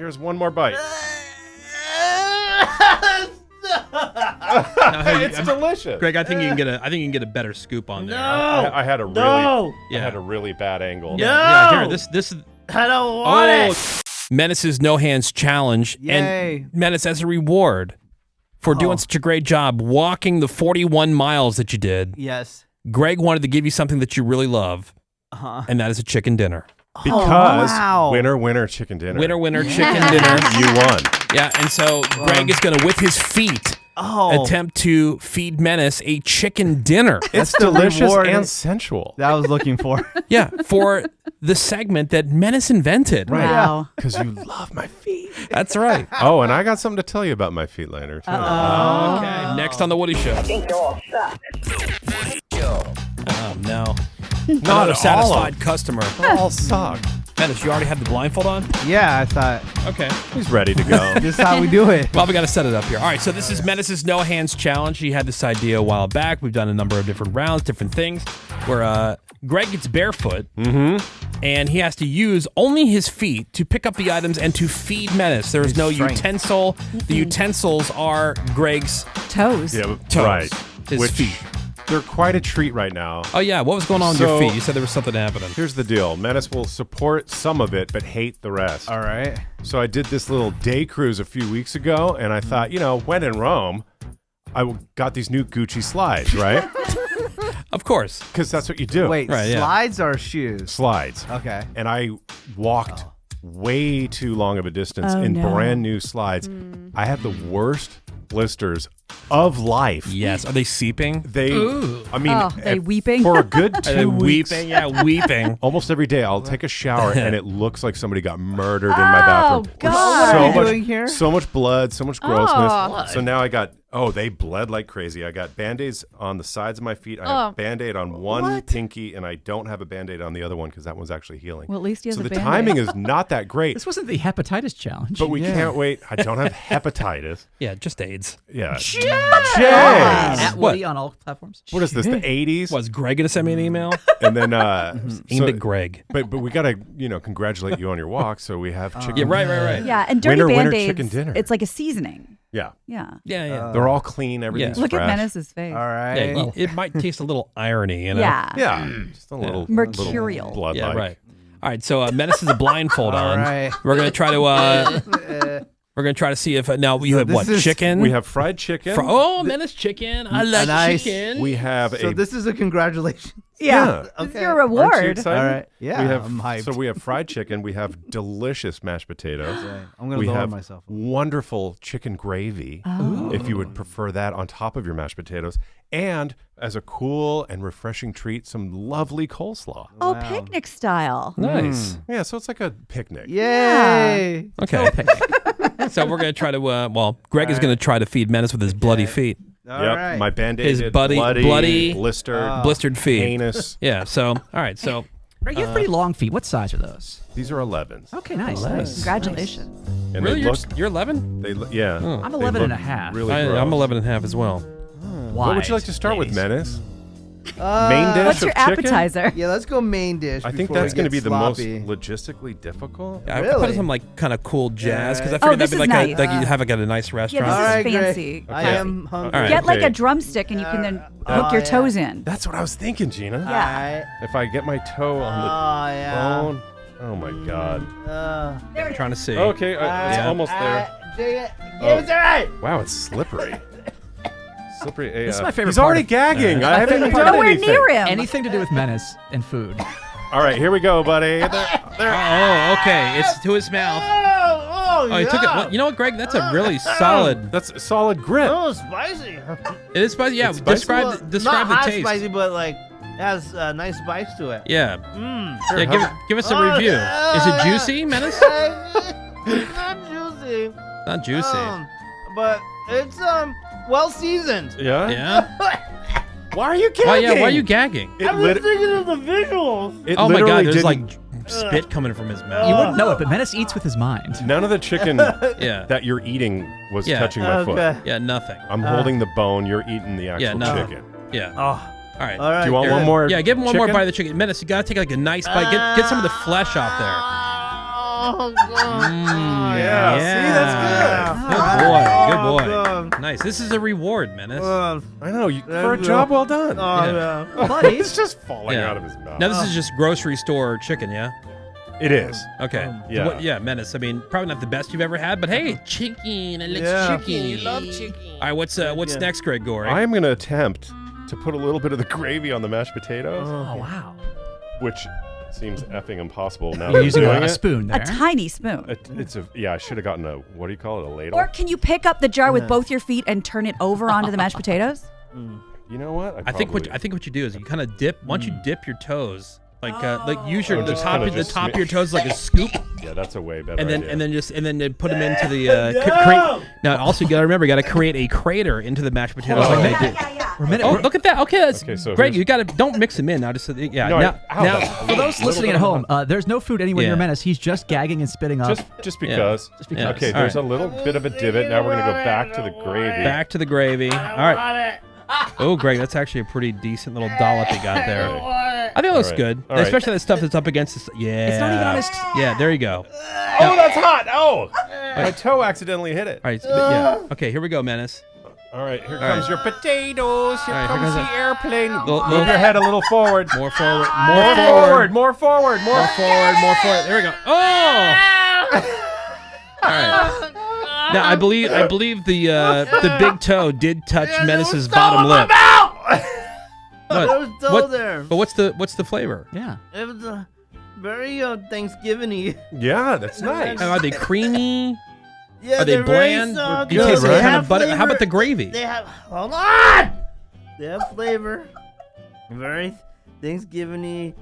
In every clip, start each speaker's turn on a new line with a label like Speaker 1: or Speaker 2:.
Speaker 1: Here's one more bite. It's delicious.
Speaker 2: Greg, I think you can get a better scoop on there.
Speaker 1: I had a really bad angle.
Speaker 2: Yeah, here, this is
Speaker 3: I don't want it.
Speaker 2: Menace's No Hands Challenge.
Speaker 4: Yay.
Speaker 2: And Menace, as a reward for doing such a great job walking the 41 miles that you did,
Speaker 4: Yes.
Speaker 2: Greg wanted to give you something that you really love, and that is a chicken dinner.
Speaker 1: Because winner, chicken dinner.
Speaker 2: Winner, chicken dinner.
Speaker 1: You won.
Speaker 2: Yeah, and so Greg is going to, with his feet, attempt to feed Menace a chicken dinner.
Speaker 1: It's delicious and sensual.
Speaker 4: That I was looking for.
Speaker 2: Yeah, for the segment that Menace invented.
Speaker 1: Right.
Speaker 5: Wow.
Speaker 1: Because you love my feet.
Speaker 2: That's right.
Speaker 1: Oh, and I got something to tell you about my feet later, too.
Speaker 2: Okay, next on The Woody Show.
Speaker 6: I think you all suck.
Speaker 2: Oh, no.
Speaker 1: Not
Speaker 2: a satisfied customer.
Speaker 1: All suck.
Speaker 2: Menace, you already have the blindfold on?
Speaker 4: Yeah, I thought.
Speaker 1: Okay. He's ready to go.
Speaker 4: This is how we do it.
Speaker 2: Well, we got to set it up here. All right, so this is Menace's No Hands Challenge. He had this idea a while back. We've done a number of different rounds, different things, where Greg gets barefoot, and he has to use only his feet to pick up the items and to feed Menace. There is no utensil. The utensils are Greg's
Speaker 5: Toes.
Speaker 1: Yeah,
Speaker 2: toes.
Speaker 1: Right.
Speaker 2: His feet.
Speaker 1: They're quite a treat right now.
Speaker 2: Oh, yeah. What was going on with your feet? You said there was something happening.
Speaker 1: Here's the deal. Menace will support some of it, but hate the rest.
Speaker 4: All right.
Speaker 1: So I did this little day cruise a few weeks ago, and I thought, when in Rome, I got these new Gucci slides, right?
Speaker 2: Of course.
Speaker 1: Because that's what you do.
Speaker 4: Wait, slides or shoes?
Speaker 1: Slides.
Speaker 4: Okay.
Speaker 1: And I walked way too long of a distance in brand new slides. I have the worst blisters of life.
Speaker 2: Yes. Are they seeping?
Speaker 1: They
Speaker 5: weeping?
Speaker 1: For a good 2 weeks.
Speaker 2: Weeping, yeah, weeping.
Speaker 1: Almost every day I'll take a shower and it looks like somebody got murdered in my bathroom.
Speaker 5: God.
Speaker 4: What are you doing here?
Speaker 1: So much blood, so much grossness. So now I got, they bled like crazy. I got Band-Aids on the sides of my feet. I have Band-Aid on one pinky, and I don't have a Band-Aid on the other one because that one's actually healing.
Speaker 5: Well, at least he has
Speaker 1: so
Speaker 5: a
Speaker 1: the
Speaker 5: Band-Aid.
Speaker 1: timing is not that great.
Speaker 3: This wasn't the hepatitis challenge.
Speaker 1: But we can't wait. I don't have hepatitis.
Speaker 2: Yeah, just AIDS.
Speaker 1: Yeah.
Speaker 2: Jay!
Speaker 3: At Woody on all platforms.
Speaker 1: What is this, the 80s?
Speaker 2: Was Greg going to send me an email?
Speaker 1: And then
Speaker 2: aimed at Greg.
Speaker 1: But we got to, congratulate you on your walk. So we have chicken.
Speaker 2: Yeah, right.
Speaker 5: Yeah, and dirty
Speaker 1: winner,
Speaker 5: Band-Aids,
Speaker 1: chicken dinner.
Speaker 5: it's like a seasoning.
Speaker 1: Yeah.
Speaker 5: Yeah.
Speaker 2: Yeah.
Speaker 1: They're all clean. Everything's
Speaker 5: Look
Speaker 1: fresh.
Speaker 5: at Menace's face.
Speaker 4: All right.
Speaker 2: Yeah, it might taste a little irony,
Speaker 5: Yeah.
Speaker 1: Yeah. Just a little
Speaker 5: Mercurial.
Speaker 1: Little blood
Speaker 2: Yeah, right. All right, so Menace is a blindfold on.
Speaker 4: right.
Speaker 2: We're going to try to we're going to try to see if now you have what? Chicken?
Speaker 1: We have fried chicken.
Speaker 2: Menace chicken. I like chicken.
Speaker 1: We have
Speaker 4: So this is a congratulations.
Speaker 5: Yeah.
Speaker 4: Okay.
Speaker 5: It's your
Speaker 1: Aren't you
Speaker 5: reward.
Speaker 1: excited?
Speaker 4: All right. Yeah,
Speaker 1: We have,
Speaker 4: I'm hyped.
Speaker 1: So we have fried chicken. We have delicious mashed potatoes.
Speaker 4: I'm going to
Speaker 1: We
Speaker 4: lower
Speaker 1: have
Speaker 4: myself.
Speaker 1: wonderful chicken gravy, if you would prefer that on top of your mashed potatoes. And as a cool and refreshing treat, some lovely coleslaw.
Speaker 5: Oh, picnic style.
Speaker 2: Nice.
Speaker 1: Yeah, so it's like a picnic.
Speaker 4: Yay.
Speaker 2: Okay. So we're going to try to, Greg is going to try to feed Menace with his bloody feet.
Speaker 4: All
Speaker 1: Yep,
Speaker 4: right.
Speaker 1: my Band-Aid
Speaker 2: His bloody
Speaker 1: blistered
Speaker 2: feet.
Speaker 1: anus.
Speaker 2: Yeah, so, all right, so.
Speaker 3: Greg, you have pretty long feet. What size are those?
Speaker 1: These are 11s.
Speaker 3: Okay, nice.
Speaker 5: Congratulations.
Speaker 1: And
Speaker 2: Really?
Speaker 1: they look,
Speaker 2: You're 11?
Speaker 1: yeah.
Speaker 3: I'm
Speaker 1: They
Speaker 3: 11 and a
Speaker 1: look
Speaker 3: half.
Speaker 1: Really
Speaker 2: I'm
Speaker 1: gross.
Speaker 2: 11 and a half as well.
Speaker 1: What would you like to start with,
Speaker 3: ladies?
Speaker 1: Menace? Main dish
Speaker 5: What's your
Speaker 1: of chicken?
Speaker 5: appetizer?
Speaker 4: Yeah, let's go main dish.
Speaker 1: I think
Speaker 4: before
Speaker 1: that's
Speaker 4: we
Speaker 1: going to
Speaker 4: get
Speaker 1: be the most
Speaker 4: sloppy.
Speaker 1: logistically difficult.
Speaker 2: Yeah, I
Speaker 4: Really?
Speaker 2: put some kind of cool jazz because I
Speaker 5: Oh,
Speaker 2: figured that'd
Speaker 5: this
Speaker 2: be
Speaker 5: is
Speaker 2: like
Speaker 5: nice.
Speaker 2: like you have at a nice restaurant.
Speaker 5: Yeah,
Speaker 4: All
Speaker 5: this
Speaker 4: right,
Speaker 5: is
Speaker 4: great.
Speaker 5: fancy.
Speaker 4: I
Speaker 1: Okay.
Speaker 4: am hungry.
Speaker 1: All right.
Speaker 5: Get like
Speaker 1: Okay.
Speaker 5: a drumstick and you can then
Speaker 4: Oh,
Speaker 5: hook your
Speaker 4: yeah.
Speaker 5: toes in.
Speaker 1: That's what I was thinking, Gina.
Speaker 5: Yeah.
Speaker 1: If I get my toe on the
Speaker 4: yeah.
Speaker 1: bone. Oh my God.
Speaker 2: I'm trying to see.
Speaker 1: Okay, it's almost there.
Speaker 4: Give it to right.
Speaker 1: Wow, it's slippery. Slippery AF.
Speaker 3: This is my favorite
Speaker 1: He's
Speaker 3: part
Speaker 1: already
Speaker 3: of-
Speaker 1: gagging. I haven't even
Speaker 3: part
Speaker 1: done
Speaker 5: Nowhere
Speaker 1: anything.
Speaker 5: near him.
Speaker 3: Anything to do with menace and food.
Speaker 1: All right, here we go, buddy. There.
Speaker 2: Oh, okay. It's to his mouth.
Speaker 4: Oh,
Speaker 2: Oh, he took it. Well, you know what, Greg? That's a really solid.
Speaker 1: That's a solid grip.
Speaker 4: Oh, spicy.
Speaker 2: It is spicy. Yeah,
Speaker 1: It's spicy?
Speaker 2: describe the
Speaker 4: Not hot
Speaker 2: taste.
Speaker 4: spicy, but like has a nice spice to it.
Speaker 2: Yeah.
Speaker 1: Sure,
Speaker 2: Yeah, give us a review. Is it juicy, Menace?
Speaker 4: It's not juicy.
Speaker 2: Not juicy.
Speaker 4: But it's well seasoned.
Speaker 1: Yeah?
Speaker 2: Yeah.
Speaker 1: Why are you gagging?
Speaker 2: Why are you gagging?
Speaker 1: It
Speaker 4: I'm just thinking of the visuals.
Speaker 1: it
Speaker 2: Oh my
Speaker 1: literally
Speaker 2: God! There's
Speaker 1: didn't-
Speaker 2: like spit coming from his mouth.
Speaker 3: You wouldn't know it, but Menace eats with his mind.
Speaker 1: None of the chicken
Speaker 2: Yeah.
Speaker 1: that you're eating was
Speaker 2: Yeah.
Speaker 1: touching my foot.
Speaker 4: Okay.
Speaker 2: Yeah, nothing.
Speaker 1: I'm holding the bone. You're eating the actual
Speaker 2: Yeah, no.
Speaker 1: chicken.
Speaker 2: Yeah.
Speaker 4: Oh,
Speaker 2: All right.
Speaker 4: all right.
Speaker 1: Do you want
Speaker 2: Here.
Speaker 1: one more?
Speaker 2: Yeah, give him one more
Speaker 1: chicken?
Speaker 2: bite of the chicken. Menace, you gotta take like a nice bite. Get some of the flesh off there.
Speaker 4: Oh, God.
Speaker 1: Yeah, see, that's
Speaker 2: Good boy. Nice. This is a reward, Menace.
Speaker 1: good. I know, for a job well done.
Speaker 3: Buddy.
Speaker 1: It's just falling
Speaker 2: Yeah.
Speaker 1: out of his mouth.
Speaker 2: Now, this is just grocery store chicken, yeah?
Speaker 1: It is.
Speaker 2: Okay.
Speaker 1: Yeah.
Speaker 2: Yeah, Menace. I mean, probably not the best you've ever had, but hey, chicken. I like chicken. You love chicken. All right, what's next, Greg Gorey?
Speaker 1: I am going to attempt to put a little bit of the gravy on the mashed potatoes,
Speaker 3: Oh, wow.
Speaker 1: which seems effing impossible now.
Speaker 3: You're
Speaker 1: that
Speaker 3: using
Speaker 1: I'm doing
Speaker 3: a
Speaker 1: it.
Speaker 3: spoon there.
Speaker 5: A tiny spoon.
Speaker 1: I should have gotten a, what do you call it, a ladle?
Speaker 5: Or can you pick up the jar with both your feet and turn it over onto the mashed potatoes?
Speaker 1: You know what?
Speaker 2: I think what you do is you kind of dip. Once you dip your toes, like use your
Speaker 1: Oh,
Speaker 2: the
Speaker 1: just
Speaker 2: top
Speaker 1: kinda
Speaker 2: of the
Speaker 1: just
Speaker 2: top of your toes like a scoop,
Speaker 1: Yeah, that's a way better
Speaker 2: and then
Speaker 1: idea.
Speaker 2: and then put them into the Now also you gotta remember, you gotta create a crater into the mashed potatoes like they did. Oh, look at that. Okay, that's
Speaker 1: Okay, so
Speaker 2: Greg.
Speaker 1: here's-
Speaker 2: You gotta don't mix them in now. Just
Speaker 1: No,
Speaker 2: now
Speaker 3: For those listening at home, there's no food anywhere
Speaker 2: Yeah.
Speaker 3: near Menace. He's just gagging and spitting up.
Speaker 1: just because.
Speaker 3: Just because.
Speaker 1: Okay,
Speaker 2: All
Speaker 1: there's
Speaker 2: right.
Speaker 1: a little bit of a divot. Now we're going to go back to the gravy.
Speaker 2: back to the gravy. All right. Oh, Greg, that's actually a pretty decent little dollop you got there. I think it looks
Speaker 1: right.
Speaker 2: good,
Speaker 1: All right.
Speaker 2: especially that stuff that's up against the. Yeah.
Speaker 3: It's not even on his.
Speaker 2: Yeah, there you go.
Speaker 1: Oh, that's hot! Oh! My toe accidentally hit it.
Speaker 2: All right. Yeah. Okay, here we go, Menace.
Speaker 1: All right, here comes your potatoes. Here
Speaker 2: All right, here
Speaker 1: comes
Speaker 2: comes
Speaker 1: the airplane.
Speaker 2: Little-
Speaker 1: Move your head a little forward.
Speaker 2: More forward.
Speaker 1: More forward. More forward. More
Speaker 2: More forward. More forward. There we go. Oh! All right. Now I believe the big toe did touch Menace's bottom lip.
Speaker 4: There was dough
Speaker 2: What?
Speaker 4: there.
Speaker 2: But what's the flavor?
Speaker 3: Yeah.
Speaker 4: It was very Thanksgiving-y.
Speaker 1: Yeah, that's nice.
Speaker 2: Are they creamy?
Speaker 4: Yeah,
Speaker 2: Are they
Speaker 4: they're very
Speaker 2: bland?
Speaker 4: soft.
Speaker 2: Do you
Speaker 1: good,
Speaker 2: taste
Speaker 1: right?
Speaker 2: any kind
Speaker 4: have
Speaker 2: of butter? How
Speaker 4: flavor.
Speaker 2: about the gravy?
Speaker 4: They have. Hold on. They have flavor. Very Thanksgiving-y.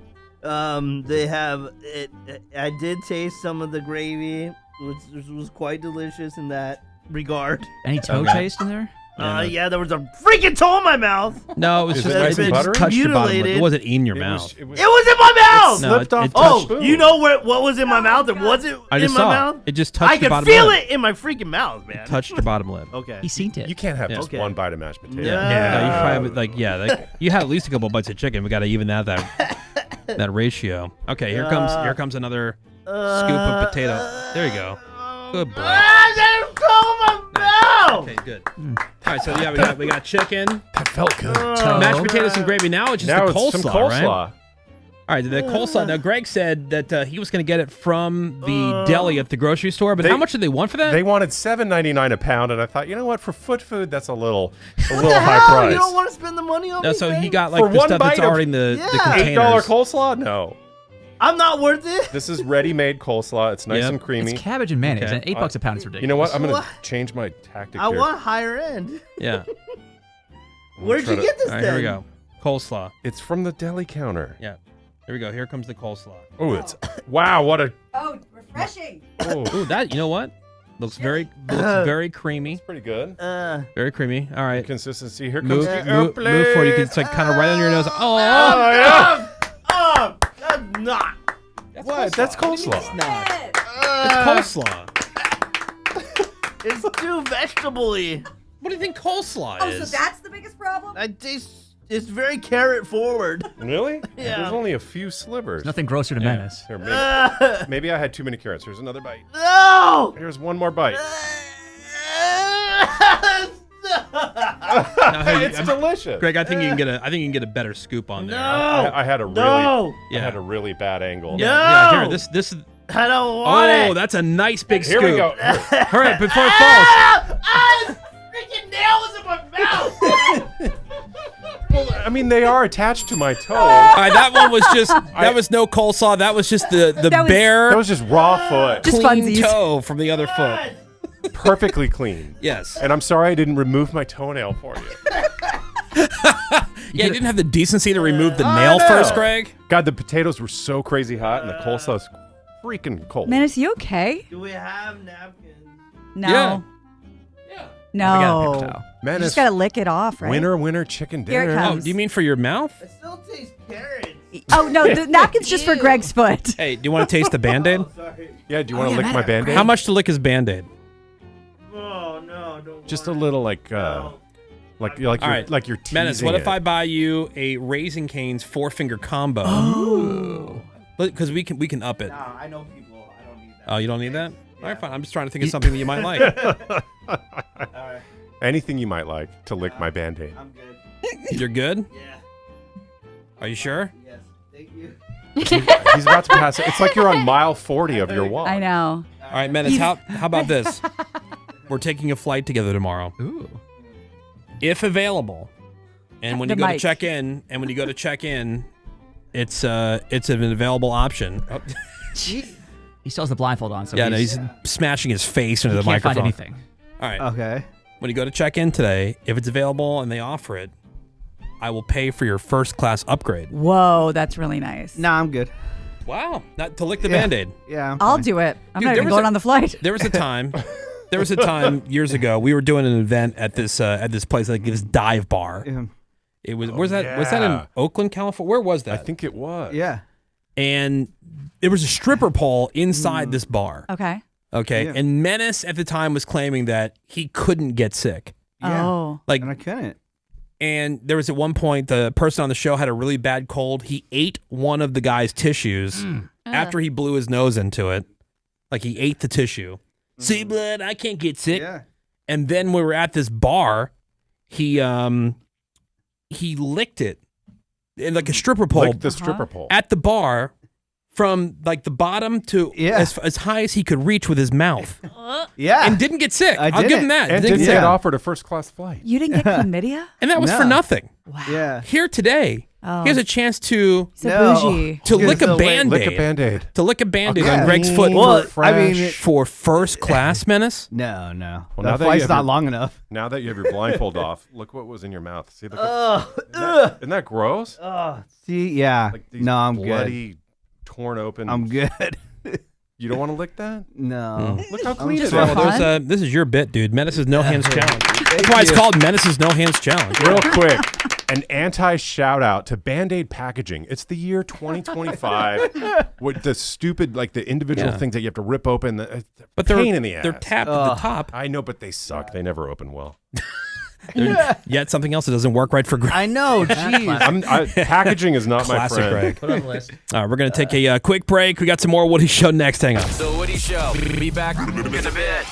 Speaker 4: They have it. I did taste some of the gravy, which was quite delicious in that regard.
Speaker 3: Any toe
Speaker 2: Okay.
Speaker 3: taste in there?
Speaker 4: Yeah, there was a freaking toe in my mouth.
Speaker 2: No, it was
Speaker 1: Is
Speaker 2: just
Speaker 1: it nice
Speaker 2: it
Speaker 1: and
Speaker 2: just
Speaker 1: buttery?
Speaker 2: touched your bottom lip.
Speaker 4: Mutilated.
Speaker 2: It wasn't in your mouth.
Speaker 1: It was
Speaker 4: It was in my mouth.
Speaker 2: No,
Speaker 1: slipped
Speaker 2: it-
Speaker 1: off
Speaker 2: it
Speaker 1: the
Speaker 4: Oh,
Speaker 1: spoon.
Speaker 4: you know what was in my mouth? It wasn't
Speaker 2: I
Speaker 4: in
Speaker 2: just
Speaker 4: my
Speaker 2: saw
Speaker 4: mouth.
Speaker 2: it. It just touched
Speaker 4: I
Speaker 2: your
Speaker 4: could
Speaker 2: bottom
Speaker 4: feel
Speaker 2: lip.
Speaker 4: it in my freaking mouth, man.
Speaker 2: Touched your bottom lip.
Speaker 4: Okay.
Speaker 3: He seen it.
Speaker 1: You can't have just
Speaker 4: Okay.
Speaker 1: one bite of mashed potato.
Speaker 4: Yeah.
Speaker 2: No, you probably have you had at least a couple bites of chicken. We got to even out that ratio. Okay, here comes another scoop of potato. There you go. Good boy.
Speaker 4: There's toe in my mouth.
Speaker 2: Okay, good. All right, so yeah, we got chicken,
Speaker 1: That felt good.
Speaker 2: mashed potatoes and gravy. Now it's just
Speaker 1: Now
Speaker 2: the
Speaker 1: it's
Speaker 2: coleslaw,
Speaker 1: some coleslaw.
Speaker 2: right? All right, the coleslaw. Now Greg said that he was going to get it from the deli at the grocery store, but how much did they want for that?
Speaker 1: They wanted $7.99 a pound, and I thought, you know what? For foot food, that's a little
Speaker 4: What
Speaker 1: high
Speaker 4: the hell?
Speaker 1: price.
Speaker 4: You don't want to spend the money on
Speaker 2: No,
Speaker 4: me?
Speaker 2: so he
Speaker 4: man?
Speaker 2: got like
Speaker 1: For
Speaker 2: the
Speaker 1: one
Speaker 2: stuff that's
Speaker 1: bite of-
Speaker 2: already in the
Speaker 4: Yeah.
Speaker 2: containers.
Speaker 1: $8 coleslaw? No.
Speaker 4: I'm not worth it.
Speaker 1: This is ready-made coleslaw. It's nice
Speaker 2: Yep.
Speaker 1: and creamy.
Speaker 3: It's cabbage and mayonnaise,
Speaker 2: Okay.
Speaker 3: and $8 a pound is ridiculous.
Speaker 1: You know what? I'm going to
Speaker 4: What?
Speaker 1: change my tactic
Speaker 4: I
Speaker 1: here.
Speaker 4: want higher end.
Speaker 2: Yeah.
Speaker 4: Where'd
Speaker 1: try
Speaker 4: you
Speaker 1: to-
Speaker 4: get this
Speaker 2: All right,
Speaker 4: then?
Speaker 2: here we go. Coleslaw.
Speaker 1: It's from the deli counter.
Speaker 2: Yeah. Here we go. Here comes the coleslaw.
Speaker 1: Oh, it's wow! What a
Speaker 5: Oh, refreshing.
Speaker 2: Ooh, that you know what? Looks very creamy.
Speaker 1: pretty good
Speaker 2: Very creamy. All right.
Speaker 1: consistency. Here comes
Speaker 2: Move,
Speaker 1: the
Speaker 2: move forward. You can, it's like kind of right on your nose. Oh,
Speaker 1: yeah.
Speaker 4: That's not.
Speaker 1: What? That's coleslaw.
Speaker 2: it's coleslaw.
Speaker 4: It's too vegetable-y.
Speaker 2: What do you think coleslaw
Speaker 5: Oh,
Speaker 2: is?
Speaker 5: so that's the biggest problem?
Speaker 4: I taste. It's very carrot forward.
Speaker 1: Really?
Speaker 4: Yeah.
Speaker 1: There's only a few slivers.
Speaker 3: Nothing grosser to
Speaker 2: Yeah.
Speaker 3: Menace.
Speaker 1: Here, maybe I had too many carrots. Here's another bite.
Speaker 4: No.
Speaker 1: Here's one more bite.
Speaker 2: Now, hey,
Speaker 1: It's delicious.
Speaker 2: Greg, I think you can get a better scoop on there.
Speaker 1: I had a really,
Speaker 4: No.
Speaker 1: I had a really bad angle.
Speaker 2: Yeah,
Speaker 4: No.
Speaker 2: yeah. Here, this is.
Speaker 4: I don't want
Speaker 2: Oh,
Speaker 4: it.
Speaker 2: that's a nice big
Speaker 1: Here
Speaker 2: scoop.
Speaker 1: we go.
Speaker 2: Hurry up before it falls.
Speaker 4: Freaking nails in my mouth.
Speaker 1: Well, I mean, they are attached to my toe.
Speaker 2: All right, that one was just that was no coleslaw. That was just the
Speaker 5: That was-
Speaker 2: bare
Speaker 1: That was just raw foot.
Speaker 5: Just
Speaker 2: clean
Speaker 5: funsies.
Speaker 2: toe from the other foot.
Speaker 1: Perfectly clean.
Speaker 2: Yes.
Speaker 1: And I'm sorry I didn't remove my toenail for you.
Speaker 2: Yeah, you didn't have the decency to remove the
Speaker 1: I
Speaker 2: nail
Speaker 1: know.
Speaker 2: first, Greg.
Speaker 1: God, the potatoes were so crazy hot, and the coleslaw's freaking cold.
Speaker 5: Menace, you okay?
Speaker 4: Do we have napkins?
Speaker 5: No.
Speaker 2: Yeah.
Speaker 3: We got a
Speaker 5: No.
Speaker 3: paper towel.
Speaker 5: You
Speaker 1: Menace,
Speaker 5: just gotta lick it off, right?
Speaker 1: winner, chicken
Speaker 5: Here it
Speaker 1: dinner.
Speaker 5: comes.
Speaker 2: Oh, do you mean for your mouth?
Speaker 4: It still tastes carrots.
Speaker 5: Oh no, the napkin's just for Greg's foot.
Speaker 2: Hey, do you want to taste the Band-Aid?
Speaker 4: Oh, sorry.
Speaker 1: Yeah, do you want to
Speaker 3: yeah,
Speaker 1: lick my
Speaker 3: Matt,
Speaker 1: Band-Aid?
Speaker 2: How much to lick is Band-Aid?
Speaker 4: Oh no, don't.
Speaker 1: Just a
Speaker 4: want
Speaker 1: little, like
Speaker 4: No.
Speaker 1: your
Speaker 2: All right.
Speaker 1: teasing
Speaker 2: Menace, what if
Speaker 1: it.
Speaker 2: I buy you a Raising Cane's 4-finger combo? Oh. Because we can up it.
Speaker 4: Nah, I know people. I don't need
Speaker 2: Oh, you don't need that? All right, fine. I'm just trying to think of something that you might like.
Speaker 4: All right.
Speaker 1: Anything you might like to lick my Band-Aid.
Speaker 4: I'm good.
Speaker 2: You're good?
Speaker 4: Yeah.
Speaker 2: Are you sure?
Speaker 4: Yes. Thank you.
Speaker 1: He's about to pass it. It's like you're on mile 40 of your walk.
Speaker 5: I know.
Speaker 2: All right, Menace, how about this? We're taking a flight together tomorrow.
Speaker 3: Ooh.
Speaker 2: If available. And when
Speaker 5: The
Speaker 2: you go to
Speaker 5: mic.
Speaker 2: check in, it's an available option. Oh,
Speaker 3: He still has the blindfold on, so
Speaker 2: yeah, no, he's smashing his face into the
Speaker 3: can't
Speaker 2: microphone.
Speaker 3: find anything.
Speaker 2: All right.
Speaker 4: Okay.
Speaker 2: When you go to check in today, if it's available and they offer it, I will pay for your first class upgrade.
Speaker 5: Whoa, that's really nice.
Speaker 4: Nah, I'm good.
Speaker 2: Wow. Not to lick the Band-Aid.
Speaker 4: Yeah. I'm
Speaker 5: I'll
Speaker 4: fine.
Speaker 5: do it. I'm
Speaker 2: Dude,
Speaker 5: not
Speaker 2: there
Speaker 5: even
Speaker 2: was
Speaker 5: going
Speaker 2: a-
Speaker 5: on the flight.
Speaker 2: There was a time years ago we were doing an event at this place, like this dive bar.
Speaker 4: Yeah.
Speaker 2: It was was that in
Speaker 1: yeah.
Speaker 2: Oakland, California? Where was
Speaker 1: I
Speaker 2: that?
Speaker 1: think it was.
Speaker 4: Yeah.
Speaker 2: And there was a stripper pole inside this bar.
Speaker 5: Okay.
Speaker 2: Okay.
Speaker 4: Yeah.
Speaker 2: And Menace at the time was claiming that he couldn't get sick.
Speaker 4: Yeah.
Speaker 5: Oh.
Speaker 2: Like,
Speaker 4: And I couldn't.
Speaker 2: and there was at one point the person on the show had a really bad cold. He ate one of the guy's tissues after he blew his nose into it. Like he ate the tissue. See, blood, I can't get sick.
Speaker 4: Yeah.
Speaker 2: And then we were at this bar. He licked it in like a stripper pole
Speaker 1: Like the stripper pole.
Speaker 2: at the bar from like the bottom to
Speaker 4: Yeah.
Speaker 2: as high as he could reach with his mouth.
Speaker 4: Yeah.
Speaker 2: And didn't get sick.
Speaker 4: I
Speaker 2: I'll give him
Speaker 4: didn't.
Speaker 2: that.
Speaker 1: And
Speaker 2: Didn't
Speaker 1: didn't
Speaker 2: get
Speaker 1: get
Speaker 2: sick.
Speaker 1: offered a first class flight.
Speaker 5: You didn't get chlamydia?
Speaker 2: And that was for
Speaker 4: No.
Speaker 2: nothing.
Speaker 5: Wow.
Speaker 4: Yeah.
Speaker 2: Here today,
Speaker 5: Oh.
Speaker 2: he has a chance to
Speaker 5: So
Speaker 4: No.
Speaker 5: bougie.
Speaker 2: lick a
Speaker 4: So wait,
Speaker 2: Band-Aid.
Speaker 1: Lick a Band-Aid.
Speaker 2: To lick a Band-Aid
Speaker 4: Okay.
Speaker 2: on Greg's foot
Speaker 4: Well,
Speaker 2: for,
Speaker 4: I mean,
Speaker 2: for first class, Menace.
Speaker 4: No.
Speaker 1: Well, now
Speaker 4: the
Speaker 1: that you
Speaker 4: flight's
Speaker 1: have
Speaker 4: not
Speaker 1: your-
Speaker 4: long enough.
Speaker 1: Now that you have your blindfold off, look what was in your mouth. See, look
Speaker 4: Oh.
Speaker 1: isn't that gross?
Speaker 4: See, yeah.
Speaker 1: Like these
Speaker 4: No, I'm good.
Speaker 1: bloody, torn open.
Speaker 4: I'm good.
Speaker 1: You don't want to lick that?
Speaker 4: No.
Speaker 1: Look how
Speaker 4: I'm
Speaker 1: clean it is.
Speaker 4: just
Speaker 2: Well,
Speaker 5: fun.
Speaker 2: this is your bit, dude. Menace's No Hands Challenge. That's why it's called Menace's No Hands Challenge.
Speaker 1: Real quick, an anti-shout out to Band-Aid packaging. It's the year 2025 with the stupid, like the individual
Speaker 2: Yeah.
Speaker 1: things that you have to rip open.
Speaker 2: But they're
Speaker 1: pain in the ass.
Speaker 2: they're tapped at the top.
Speaker 1: I know, but they suck. They never open well.
Speaker 2: Yet something else that doesn't work right for Greg.
Speaker 4: I know. Jeez.
Speaker 1: Packagage is not my
Speaker 2: Classic
Speaker 1: friend.
Speaker 2: Greg.
Speaker 3: Put it on the list.
Speaker 2: All right, we're going to take a quick break. We got some more Woody Show next. Hang on.
Speaker 6: The Woody Show. Be back in a bit.